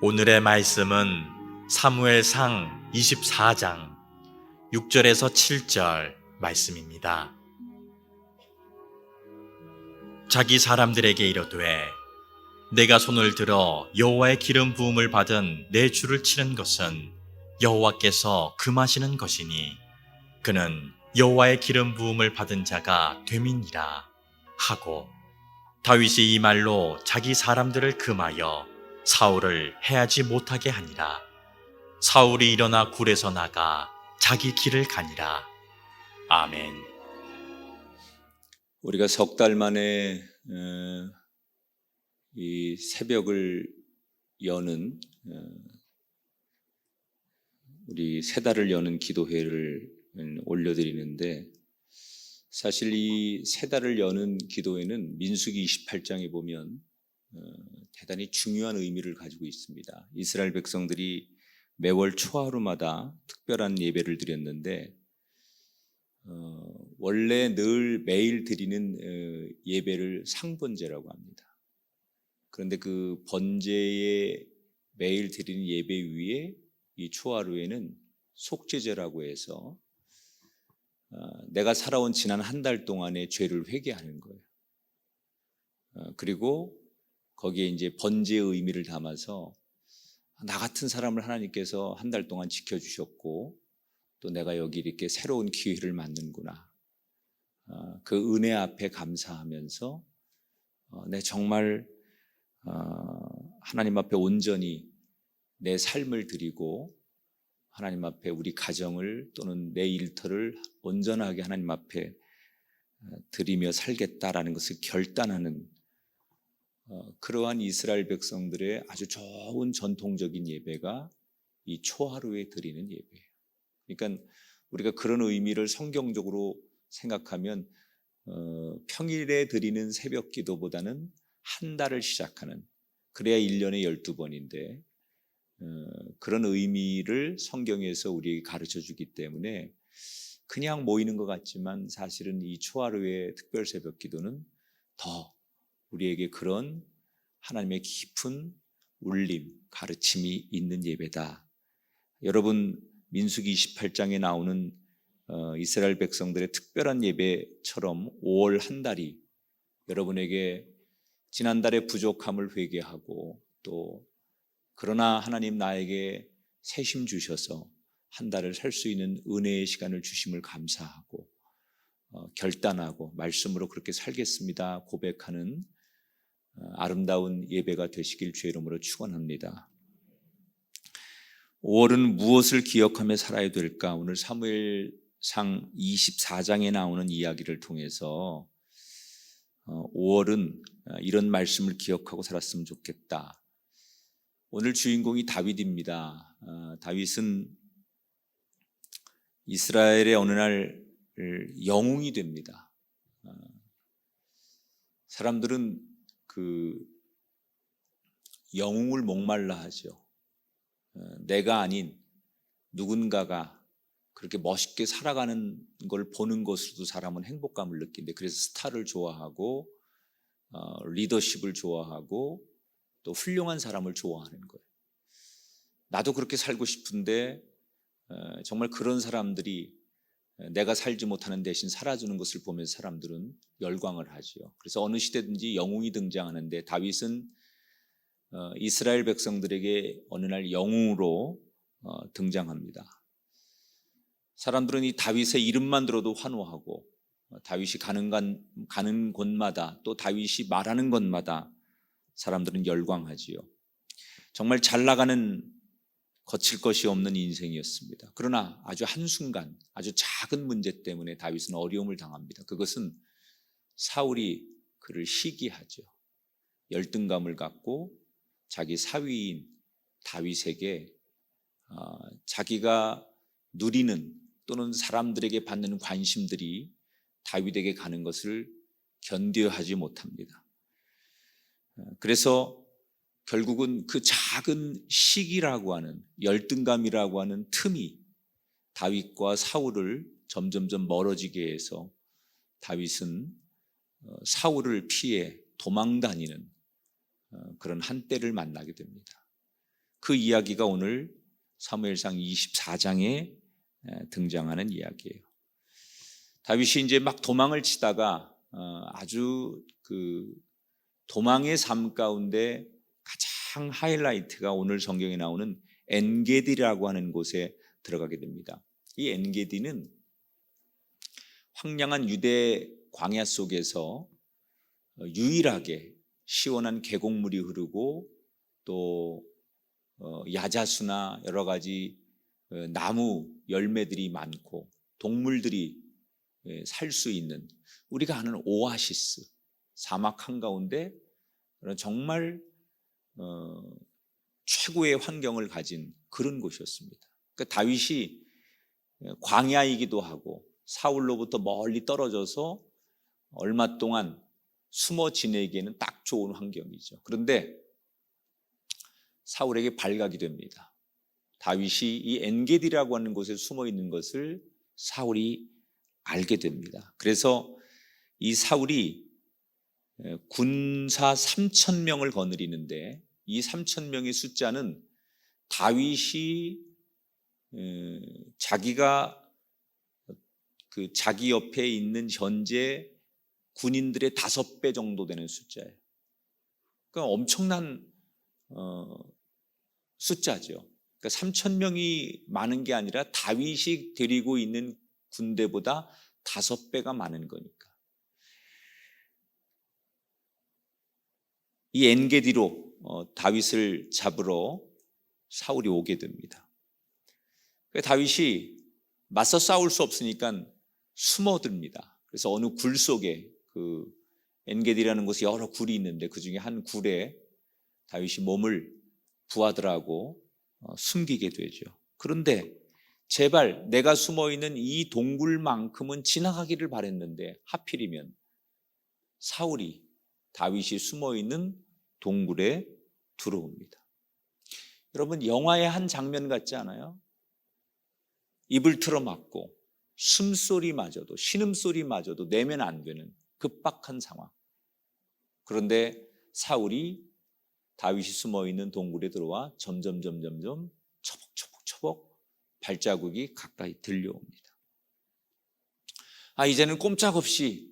오늘의 말씀은 사무엘상 24장 6절에서 7절 말씀입니다. 자기 사람들에게 이르되 내가 손을 들어 여호와의 기름 부음을 받은 내 주를 치는 것은 여호와께서 금하시는 것이니 그는 여호와의 기름 부음을 받은 자가 됨이니라 하고, 다윗이 이 말로 자기 사람들을 금하여 사울을 해하지 못하게 하니라. 사울이 일어나 굴에서 나가 자기 길을 가니라. 아멘. 우리가 석 달 만에 이 새벽을 여는 우리 세 달을 여는 기도회를 올려드리는데, 사실 이 세 달을 여는 기도회는 민수기 28장에 보면 대단히 중요한 의미를 가지고 있습니다. 이스라엘 백성들이 매월 초하루마다 특별한 예배를 드렸는데, 원래 늘 매일 드리는 예배를 상번제라고 합니다. 그런데 그 번제에 매일 드리는 예배 위에 이 초하루에는 속죄제라고 해서 내가 살아온 지난 한 달 동안의 죄를 회개하는 거예요. 그리고 거기에 이제 번제의 의미를 담아서 나 같은 사람을 하나님께서 한 달 동안 지켜주셨고 또 내가 여기 이렇게 새로운 기회를 맞는구나, 그 은혜 앞에 감사하면서 내 정말 하나님 앞에 온전히 내 삶을 드리고 하나님 앞에 우리 가정을 또는 내 일터를 온전하게 하나님 앞에 드리며 살겠다라는 것을 결단하는 그러한 이스라엘 백성들의 아주 좋은 전통적인 예배가 이 초하루에 드리는 예배예요. 그러니까 우리가 그런 의미를 성경적으로 생각하면 평일에 드리는 새벽 기도보다는 한 달을 시작하는, 그래야 1년에 12번인데 그런 의미를 성경에서 우리에게 가르쳐 주기 때문에 그냥 모이는 것 같지만 사실은 이 초하루의 특별 새벽 기도는 더 우리에게 그런 하나님의 깊은 울림, 가르침이 있는 예배다. 여러분, 민수기 28장에 나오는 이스라엘 백성들의 특별한 예배처럼 5월 한 달이 여러분에게 지난달의 부족함을 회개하고 또 그러나 하나님 나에게 새힘 주셔서 한 달을 살 수 있는 은혜의 시간을 주심을 감사하고 결단하고 말씀으로 그렇게 살겠습니다 고백하는 아름다운 예배가 되시길 주의 이름으로 축원합니다. 5월은 무엇을 기억하며 살아야 될까? 오늘 사무엘상 24장에 나오는 이야기를 통해서 5월은 이런 말씀을 기억하고 살았으면 좋겠다. 오늘 주인공이 다윗입니다. 다윗은 이스라엘의 어느 날 영웅이 됩니다. 사람들은 그 영웅을 목말라 하죠. 내가 아닌 누군가가 그렇게 멋있게 살아가는 걸 보는 것으로도 사람은 행복감을 느낀대. 그래서 스타를 좋아하고 리더십을 좋아하고 또 훌륭한 사람을 좋아하는 거예요. 나도 그렇게 살고 싶은데 정말 그런 사람들이 내가 살지 못하는 대신 살아주는 것을 보면서 사람들은 열광을 하죠. 그래서 어느 시대든지 영웅이 등장하는데 다윗은 이스라엘 백성들에게 어느 날 영웅으로 등장합니다. 사람들은 이 다윗의 이름만 들어도 환호하고 다윗이 가는 곳마다 또 다윗이 말하는 것마다 사람들은 열광하지요. 정말 잘 나가는 거칠 것이 없는 인생이었습니다. 그러나 아주 한순간 아주 작은 문제 때문에 다윗은 어려움을 당합니다. 그것은 사울이 그를 시기하죠. 열등감을 갖고 자기 사위인 다윗에게 자기가 누리는 또는 사람들에게 받는 관심들이 다윗에게 가는 것을 견뎌하지 못합니다. 그래서 결국은 그 작은 시기라고 하는, 열등감이라고 하는 틈이 다윗과 사울을 점점점 멀어지게 해서 다윗은 사울을 피해 도망다니는 그런 한때를 만나게 됩니다. 그 이야기가 오늘 사무엘상 24장에 등장하는 이야기예요. 다윗이 이제 막 도망을 치다가 아주 그 도망의 삶 가운데 가장 하이라이트가 오늘 성경에 나오는 엔게디라고 하는 곳에 들어가게 됩니다. 이 엔게디는 황량한 유대 광야 속에서 유일하게 시원한 계곡물이 흐르고 또 야자수나 여러 가지 나무 열매들이 많고 동물들이 살 수 있는 우리가 아는 오아시스, 사막 한가운데 정말 최고의 환경을 가진 그런 곳이었습니다. 그러니까 다윗이 광야이기도 하고 사울로부터 멀리 떨어져서 얼마 동안 숨어 지내기에는 딱 좋은 환경이죠. 그런데 사울에게 발각이 됩니다. 다윗이 이 엔게디라고 하는 곳에 숨어 있는 것을 사울이 알게 됩니다. 그래서 이 사울이 군사 3,000명을 거느리는데 이 3,000명의 숫자는 다윗이 자기가 그 자기 옆에 있는 현재 군인들의 5배 정도 되는 숫자예요. 그러니까 엄청난 숫자죠. 그러니까 3,000명이 많은 게 아니라 다윗이 데리고 있는 군대보다 5배가 많은 거니까. 이 엔게디로 다윗을 잡으러 사울이 오게 됩니다. 다윗이 맞서 싸울 수 없으니까 숨어듭니다. 그래서 어느 굴 속에 그 엔게디라는 곳에 여러 굴이 있는데 그 중에 한 굴에 다윗이 몸을 부하들하고 숨기게 되죠. 그런데 제발 내가 숨어있는 이 동굴만큼은 지나가기를 바랬는데 하필이면 사울이 다윗이 숨어있는 동굴에 들어옵니다. 여러분, 영화의 한 장면 같지 않아요? 입을 틀어막고 숨소리마저도 신음소리마저도 내면 안 되는 급박한 상황. 그런데 사울이 다윗이 숨어있는 동굴에 들어와 점점 초복 발자국이 가까이 들려옵니다. 이제는 꼼짝없이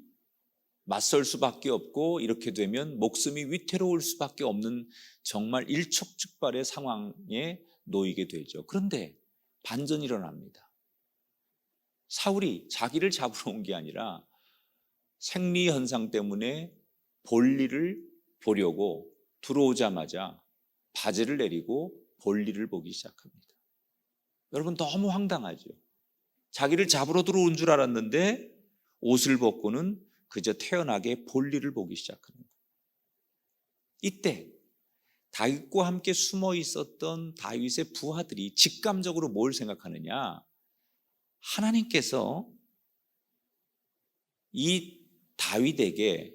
맞설 수밖에 없고 이렇게 되면 목숨이 위태로울 수밖에 없는 정말 일촉즉발의 상황에 놓이게 되죠. 그런데 반전이 일어납니다. 사울이 자기를 잡으러 온 게 아니라 생리 현상 때문에 볼일을 보려고 들어오자마자 바지를 내리고 볼일을 보기 시작합니다. 여러분, 너무 황당하죠. 자기를 잡으러 들어온 줄 알았는데 옷을 벗고는 그저 태연하게 볼일을 보기 시작하는 거예요. 이때 다윗과 함께 숨어 있었던 다윗의 부하들이 직감적으로 뭘 생각하느냐? 하나님께서 이 다윗에게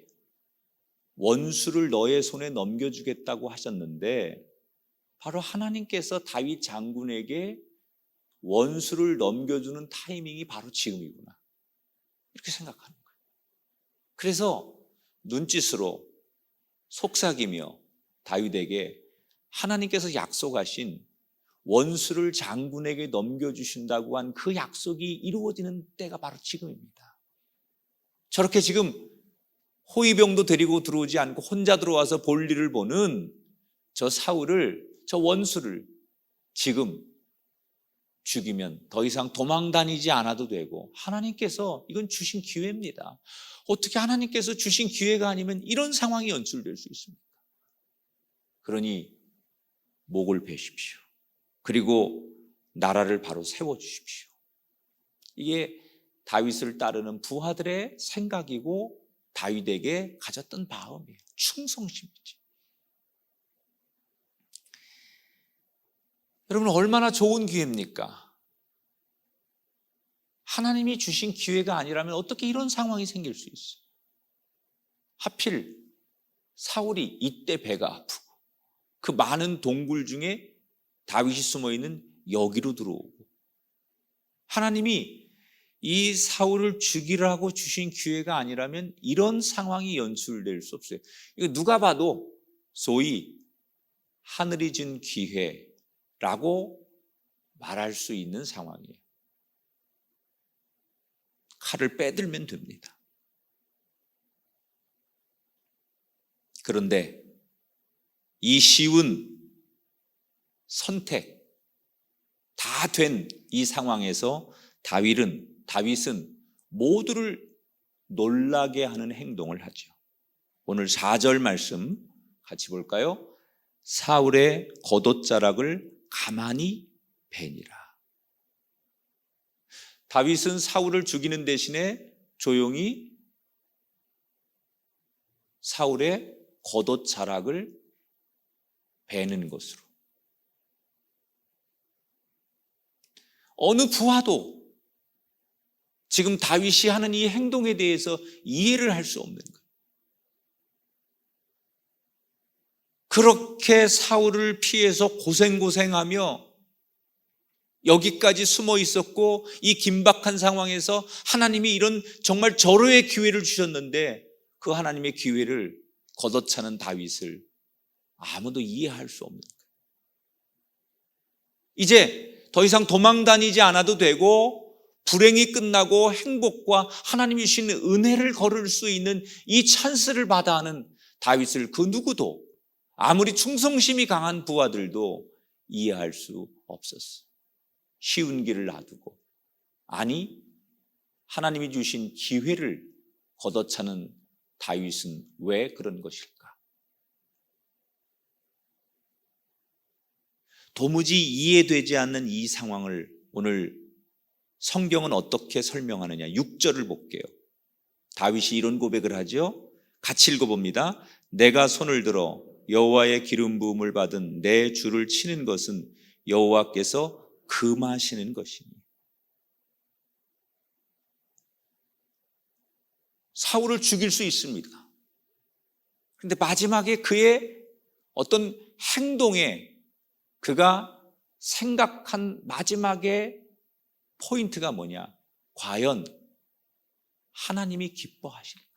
원수를 너의 손에 넘겨주겠다고 하셨는데 바로 하나님께서 다윗 장군에게 원수를 넘겨주는 타이밍이 바로 지금이구나, 이렇게 생각하는 거예요. 그래서 눈짓으로 속삭이며 다윗에게 하나님께서 약속하신 원수를 장군에게 넘겨주신다고 한 그 약속이 이루어지는 때가 바로 지금입니다. 저렇게 지금 호위병도 데리고 들어오지 않고 혼자 들어와서 볼일을 보는 저 사울을, 저 원수를 지금 죽이면 더 이상 도망 다니지 않아도 되고, 하나님께서 이건 주신 기회입니다. 어떻게 하나님께서 주신 기회가 아니면 이런 상황이 연출될 수 있습니까? 그러니 목을 베십시오. 그리고 나라를 바로 세워주십시오. 이게 다윗을 따르는 부하들의 생각이고 다윗에게 가졌던 마음이에요. 충성심이지. 여러분, 얼마나 좋은 기회입니까? 하나님이 주신 기회가 아니라면 어떻게 이런 상황이 생길 수 있어요? 하필 사울이 이때 배가 아프고 그 많은 동굴 중에 다윗이 숨어있는 여기로 들어오고, 하나님이 이 사울을 죽이라고 주신 기회가 아니라면 이런 상황이 연출될 수 없어요. 이거 누가 봐도 소위 하늘이 준 기회, 라고 말할 수 있는 상황이에요. 칼을 빼들면 됩니다. 그런데 이 쉬운 선택, 다 된 이 상황에서 다윗은 모두를 놀라게 하는 행동을 하죠. 오늘 4절 말씀 같이 볼까요? 사울의 겉옷자락을 가만히 베니라. 다윗은 사울을 죽이는 대신에 조용히 사울의 겉옷자락을 베는 것으로, 어느 부하도 지금 다윗이 하는 이 행동에 대해서 이해를 할 수 없는 거예요. 그렇게 사울을 피해서 고생하며 여기까지 숨어 있었고, 이 긴박한 상황에서 하나님이 이런 정말 절호의 기회를 주셨는데 그 하나님의 기회를 걷어차는 다윗을 아무도 이해할 수 없는 거예요. 이제 더 이상 도망 다니지 않아도 되고 불행이 끝나고 행복과 하나님이 주시는 은혜를 걸을 수 있는 이 찬스를 받아 하는 다윗을 그 누구도, 아무리 충성심이 강한 부하들도 이해할 수 없었어. 쉬운 길을 놔두고, 아니 하나님이 주신 기회를 걷어차는 다윗은 왜 그런 것일까? 도무지 이해되지 않는 이 상황을 오늘 성경은 어떻게 설명하느냐. 6절을 볼게요. 다윗이 이런 고백을 하죠. 같이 읽어봅니다. 내가 손을 들어 여호와의 기름 부음을 받은 내 주를 치는 것은 여호와께서 금하시는 것이니. 사울을 죽일 수 있습니다. 그런데 마지막에 그의 어떤 행동에 그가 생각한 마지막의 포인트가 뭐냐? 과연 하나님이 기뻐하실까?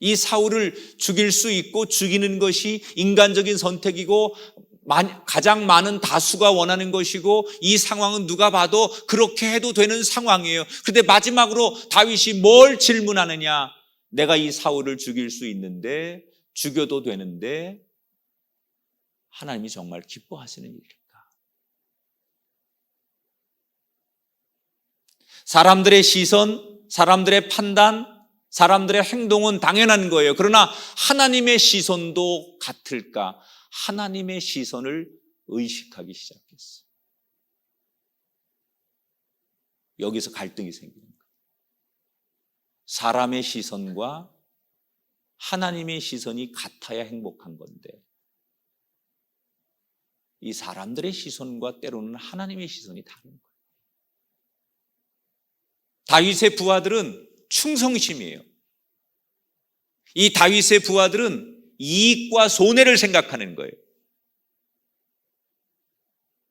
이 사울을 죽일 수 있고 죽이는 것이 인간적인 선택이고 가장 많은 다수가 원하는 것이고, 이 상황은 누가 봐도 그렇게 해도 되는 상황이에요. 그런데 마지막으로 다윗이 뭘 질문하느냐? 내가 이 사울을 죽일 수 있는데, 죽여도 되는데 하나님이 정말 기뻐하시는 일일까? 사람들의 시선, 사람들의 판단, 사람들의 행동은 당연한 거예요. 그러나 하나님의 시선도 같을까? 하나님의 시선을 의식하기 시작했어요. 여기서 갈등이 생기는 거예요. 사람의 시선과 하나님의 시선이 같아야 행복한 건데, 이 사람들의 시선과 때로는 하나님의 시선이 다른 거예요. 다윗의 부하들은 충성심이에요. 이 다윗의 부하들은 이익과 손해를 생각하는 거예요.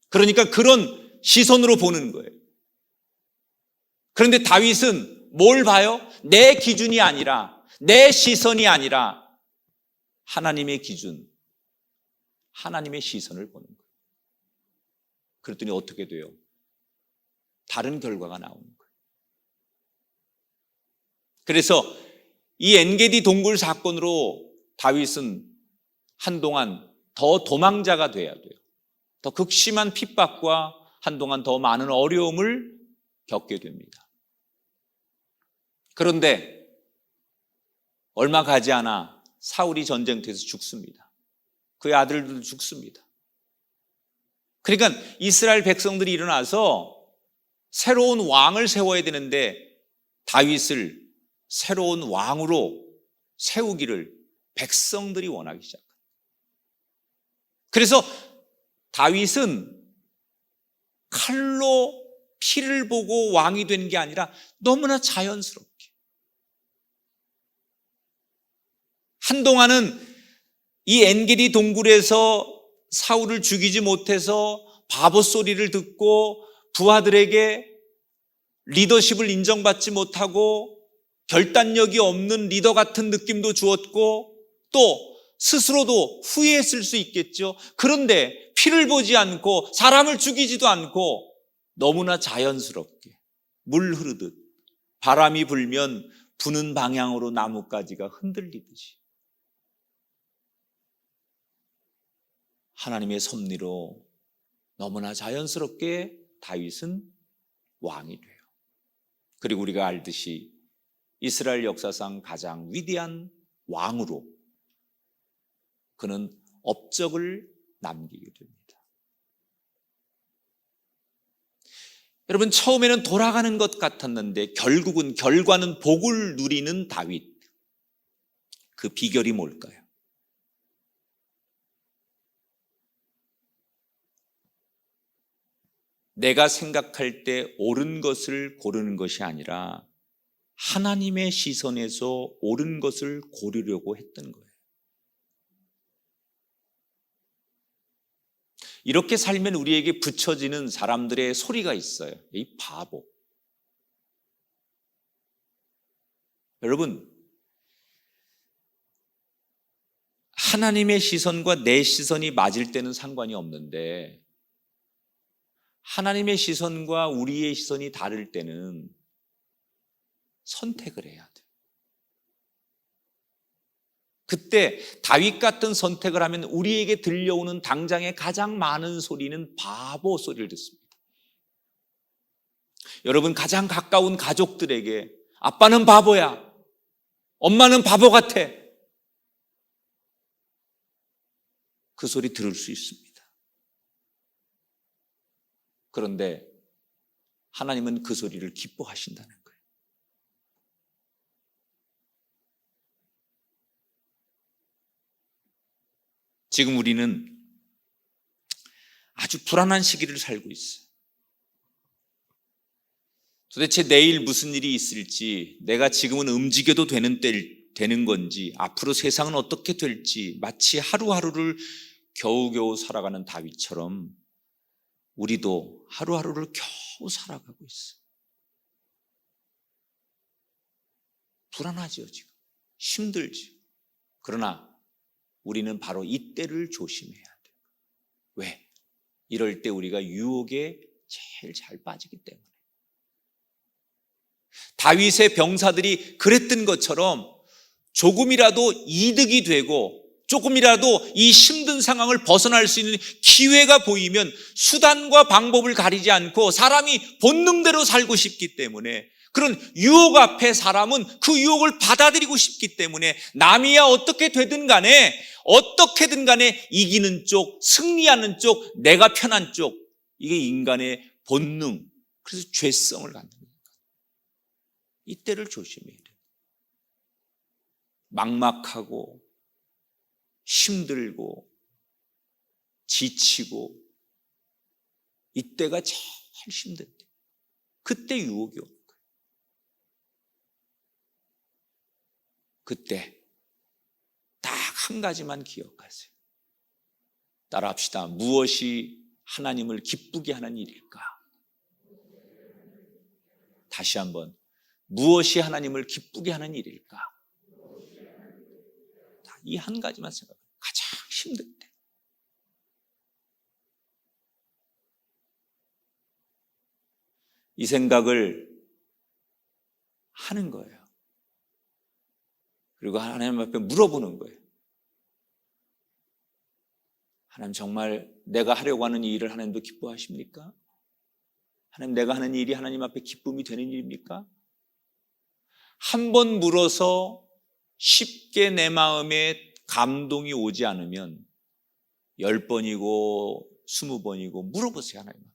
그러니까 그런 시선으로 보는 거예요. 그런데 다윗은 뭘 봐요? 내 기준이 아니라, 내 시선이 아니라 하나님의 기준, 하나님의 시선을 보는 거예요. 그랬더니 어떻게 돼요? 다른 결과가 나오는 거예요. 그래서 이 엔게디 동굴 사건으로 다윗은 한동안 더 도망자가 돼야 돼요. 더 극심한 핍박과 한동안 더 많은 어려움을 겪게 됩니다. 그런데 얼마 가지 않아 사울이 전쟁터에서 죽습니다. 그의 아들들도 죽습니다. 그러니까 이스라엘 백성들이 일어나서 새로운 왕을 세워야 되는데 다윗을 새로운 왕으로 세우기를 백성들이 원하기 시작합니다. 그래서 다윗은 칼로 피를 보고 왕이 된 게 아니라 너무나 자연스럽게, 한동안은 이 엔게디 동굴에서 사울을 죽이지 못해서 바보 소리를 듣고 부하들에게 리더십을 인정받지 못하고 결단력이 없는 리더 같은 느낌도 주었고, 또 스스로도 후회했을 수 있겠죠. 그런데 피를 보지 않고 사람을 죽이지도 않고 너무나 자연스럽게 물 흐르듯 바람이 불면 부는 방향으로 나뭇가지가 흔들리듯이 하나님의 섭리로 너무나 자연스럽게 다윗은 왕이 돼요. 그리고 우리가 알듯이 이스라엘 역사상 가장 위대한 왕으로 그는 업적을 남기게 됩니다. 여러분, 처음에는 돌아가는 것 같았는데 결국은 결과는 복을 누리는 다윗. 그 비결이 뭘까요? 내가 생각할 때 옳은 것을 고르는 것이 아니라 하나님의 시선에서 옳은 것을 고르려고 했던 거예요. 이렇게 살면 우리에게 붙여지는 사람들의 소리가 있어요. 이 바보. 여러분, 하나님의 시선과 내 시선이 맞을 때는 상관이 없는데 하나님의 시선과 우리의 시선이 다를 때는 선택을 해야 돼요. 그때 다윗 같은 선택을 하면 우리에게 들려오는 당장의 가장 많은 소리는 바보 소리를 듣습니다. 여러분, 가장 가까운 가족들에게 아빠는 바보야, 엄마는 바보 같아, 그 소리 들을 수 있습니다. 그런데 하나님은 그 소리를 기뻐하신다는 거예요. 지금 우리는 아주 불안한 시기를 살고 있어요. 도대체 내일 무슨 일이 있을지, 내가 지금은 움직여도 되는 건지, 앞으로 세상은 어떻게 될지 마치 하루하루를 겨우겨우 살아가는 다윗처럼 우리도 하루하루를 겨우 살아가고 있어요. 불안하죠, 지금. 힘들죠. 그러나 우리는 바로 이때를 조심해야 돼요. 왜? 이럴 때 우리가 유혹에 제일 잘 빠지기 때문에. 다윗의 병사들이 그랬던 것처럼 조금이라도 이득이 되고 조금이라도 이 힘든 상황을 벗어날 수 있는 기회가 보이면 수단과 방법을 가리지 않고 사람이 본능대로 살고 싶기 때문에, 그런 유혹 앞에 사람은 그 유혹을 받아들이고 싶기 때문에 남이야 어떻게 되든 간에 어떻게든 간에 이기는 쪽, 승리하는 쪽, 내가 편한 쪽, 이게 인간의 본능, 그래서 죄성을 갖는 거예요. 이때를 조심해야 돼요. 막막하고 힘들고 지치고 이때가 제일 힘든데 그때 유혹이 오는 거예요. 그때 딱 한 가지만 기억하세요. 따라합시다. 무엇이 하나님을 기쁘게 하는 일일까? 다시 한번, 무엇이 하나님을 기쁘게 하는 일일까? 이 한 가지만 생각해요. 가장 힘들 때. 이 생각을 하는 거예요. 그리고 하나님 앞에 물어보는 거예요. 하나님, 정말 내가 하려고 하는 이 일을 하나님도 기뻐하십니까? 하나님, 내가 하는 일이 하나님 앞에 기쁨이 되는 일입니까? 한 번 물어서 쉽게 내 마음에 감동이 오지 않으면 10번이고 20번이고 물어보세요. 하나님 앞에.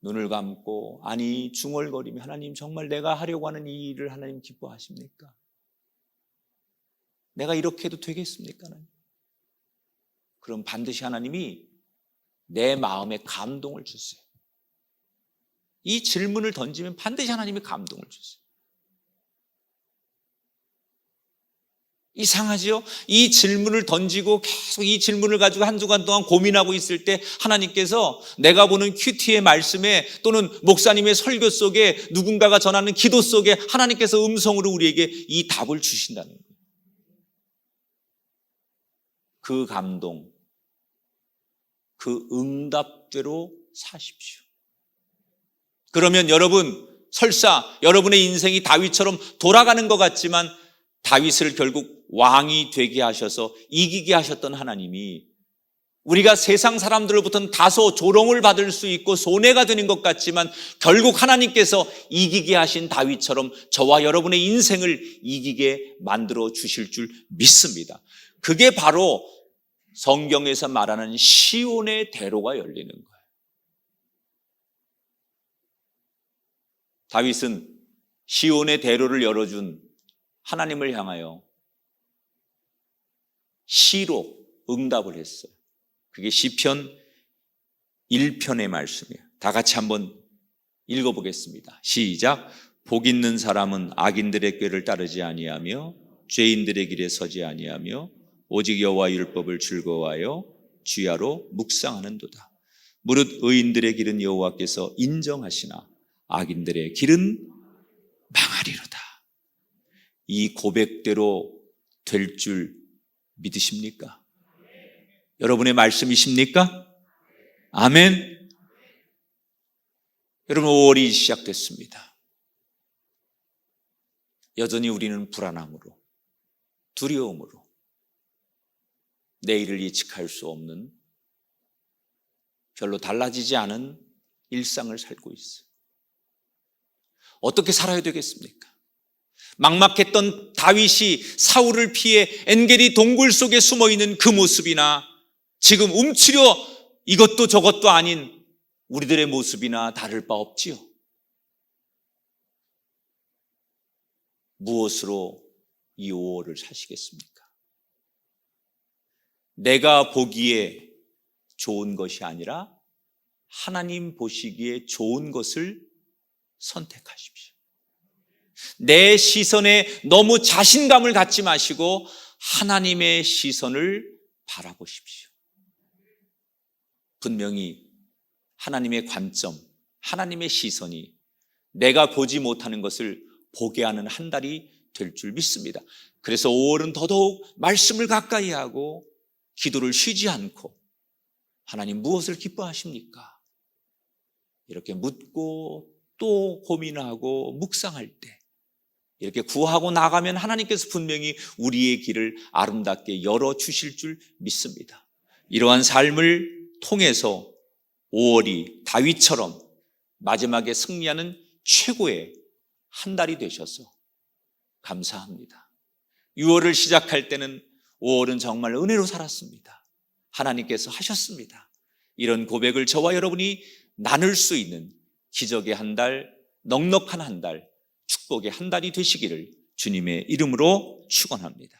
눈을 감고 아니 중얼거리며, 하나님, 정말 내가 하려고 하는 이 일을 하나님 기뻐하십니까? 내가 이렇게 해도 되겠습니까? 하나님? 그럼 반드시 하나님이 내 마음에 감동을 주세요. 이 질문을 던지면 반드시 하나님이 감동을 주세요. 이상하지요? 이 질문을 던지고 계속 이 질문을 가지고 한 주간 동안 고민하고 있을 때 하나님께서 내가 보는 큐티의 말씀에 또는 목사님의 설교 속에 누군가가 전하는 기도 속에 하나님께서 음성으로 우리에게 이 답을 주신다는 거예요. 그 감동, 그 응답대로 사십시오. 그러면 여러분, 설사 여러분의 인생이 다윗처럼 돌아가는 것 같지만 다윗을 결국 왕이 되게 하셔서 이기게 하셨던 하나님이 우리가 세상 사람들로부터는 다소 조롱을 받을 수 있고 손해가 되는 것 같지만 결국 하나님께서 이기게 하신 다윗처럼 저와 여러분의 인생을 이기게 만들어 주실 줄 믿습니다. 그게 바로 성경에서 말하는 시온의 대로가 열리는 거예요. 다윗은 시온의 대로를 열어준 하나님을 향하여 시로 응답을 했어요. 그게 시편 1편의 말씀이에요. 다 같이 한번 읽어보겠습니다. 시작. 복 있는 사람은 악인들의 꾀를 따르지 아니하며 죄인들의 길에 서지 아니하며 오직 여호와 율법을 즐거워하여 주야로 묵상하는도다. 무릇 의인들의 길은 여호와께서 인정하시나 악인들의 길은 망하리로다. 이 고백대로 될 줄 믿으십니까? 여러분의 말씀이십니까? 아멘. 여러분, 5월이 시작됐습니다. 여전히 우리는 불안함으로, 두려움으로, 내일을 예측할 수 없는, 별로 달라지지 않은 일상을 살고 있어요. 어떻게 살아야 되겠습니까? 막막했던 다윗이 사울을 피해 엔게리 동굴 속에 숨어있는 그 모습이나 지금 움츠려 이것도 저것도 아닌 우리들의 모습이나 다를 바 없지요. 무엇으로 이 5월을 사시겠습니까? 내가 보기에 좋은 것이 아니라 하나님 보시기에 좋은 것을 선택하십시오. 내 시선에 너무 자신감을 갖지 마시고 하나님의 시선을 바라보십시오. 분명히 하나님의 관점, 하나님의 시선이 내가 보지 못하는 것을 보게 하는 한 달이 될 줄 믿습니다. 그래서 5월은 더더욱 말씀을 가까이 하고 기도를 쉬지 않고 하나님 무엇을 기뻐하십니까? 이렇게 묻고 또 고민하고 묵상할 때 이렇게 구하고 나가면 하나님께서 분명히 우리의 길을 아름답게 열어주실 줄 믿습니다. 이러한 삶을 통해서 5월이 다윗처럼 마지막에 승리하는 최고의 한 달이 되셔서 감사합니다. 6월을 시작할 때는 5월은 정말 은혜로 살았습니다. 하나님께서 하셨습니다. 이런 고백을 저와 여러분이 나눌 수 있는 기적의 한 달, 넉넉한 한 달, 축복의 한 달이 되시기를 주님의 이름으로 축원합니다.